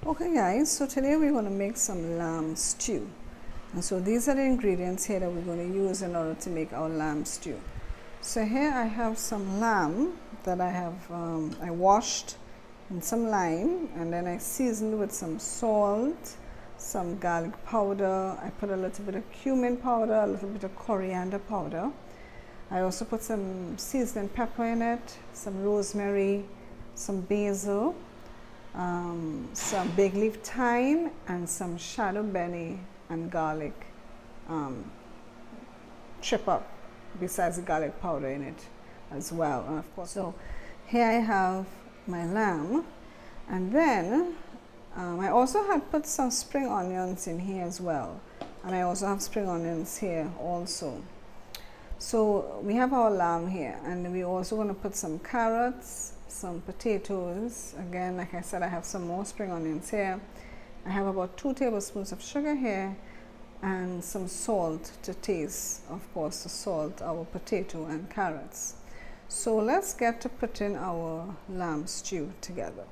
Okay guys, so today we're going to make some lamb stew. And so these are the ingredients here that we're going to use in order to make our lamb stew. So here I have some lamb that I washed in some lime, and then I seasoned with some salt, some garlic powder. I put a little bit of cumin powder, a little bit of coriander powder. I also put some seasoning pepper in it, some rosemary, some basil, some big leaf thyme, and some shadow benny and garlic chip up besides the garlic powder in it as well. And of course, so here I have my lamb, and then I also had put some spring onions in here as well, and I also have spring onions here also. So we have our lamb here, and we're also going to put some carrots, some potatoes. Again, like I said, I have some more spring onions here. I have about 2 tablespoons of sugar here, and some salt to taste, of course, to salt our potato and carrots. So let's get to putting our lamb stew together.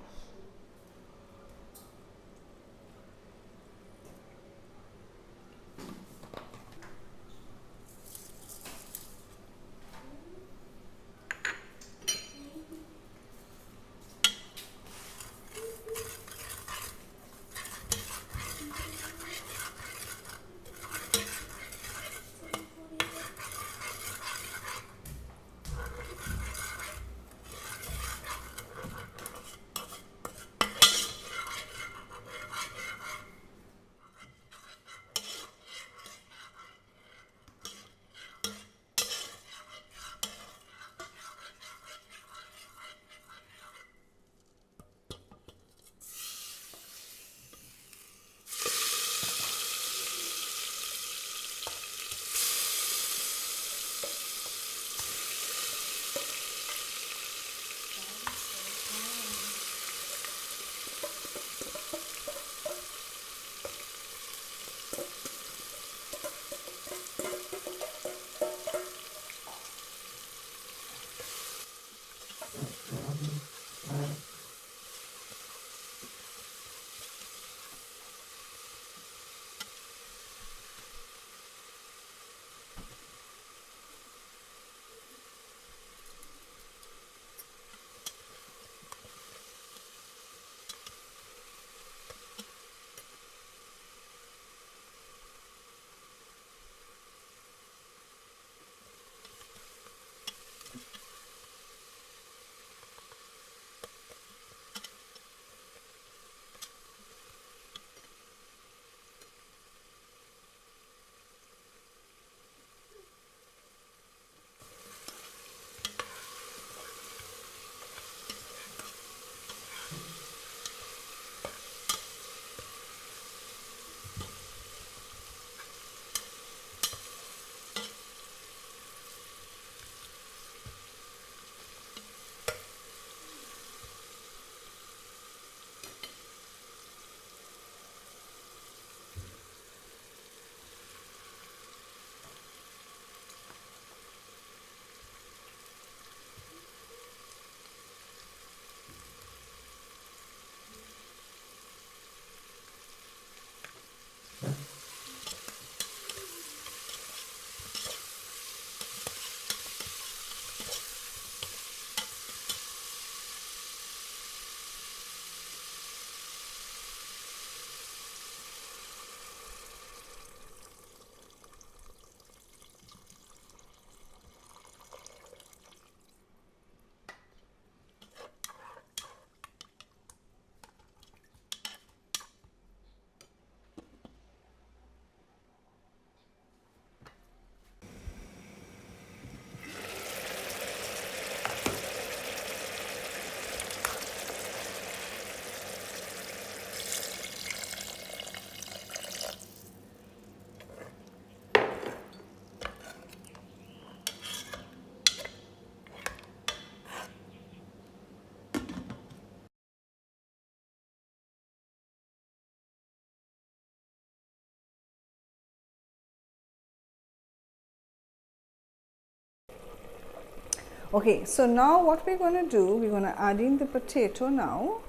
Okay, so now what we're going to do, we're going to add in the potato now.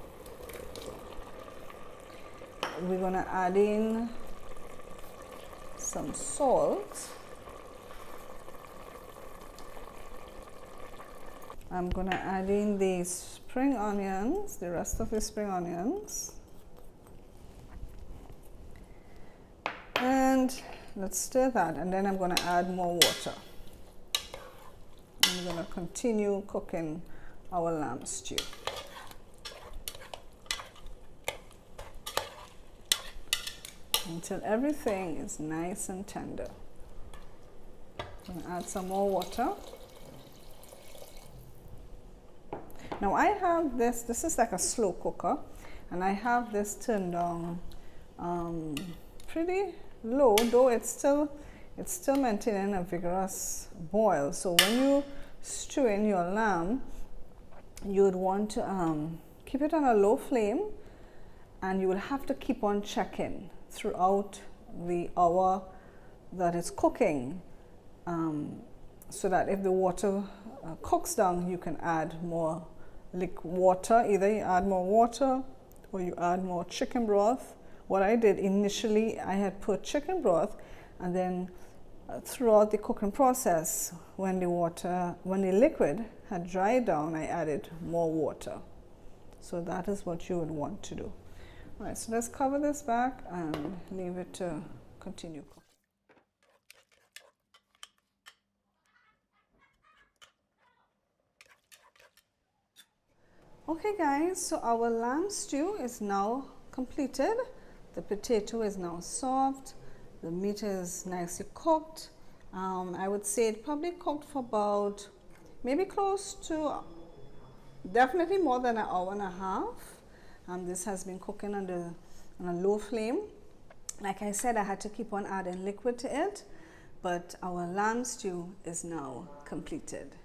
we're going to add in some salt. I'm going to add in the spring onions, the rest of the spring onions. And let's stir that, and then I'm going to add more water. I'm going to continue cooking our lamb stew. Until everything is nice and tender. I'm going to add some more water. Now I have this is like a slow cooker, and I have this turned down pretty low, though it's still maintaining a vigorous boil. So when you stew in your lamb, you would want to keep it on a low flame, and you will have to keep on checking throughout the hour that it's cooking, so that if the water cooks down, you can add more water. Either you add more water or you add more chicken broth. What I did initially, I had put chicken broth, and then throughout the cooking process, when the liquid had dried down, I added more water. So that is what you would want to do. All right, so let's cover this back and leave it to continue cooking. Okay guys, so our lamb stew is now completed. The potato is now soft. The meat is nicely cooked. I would say it probably cooked for about maybe close to definitely more than an hour and a half. This has been cooking on a low flame. Like I said, I had to keep on adding liquid to it, but our lamb stew is now completed.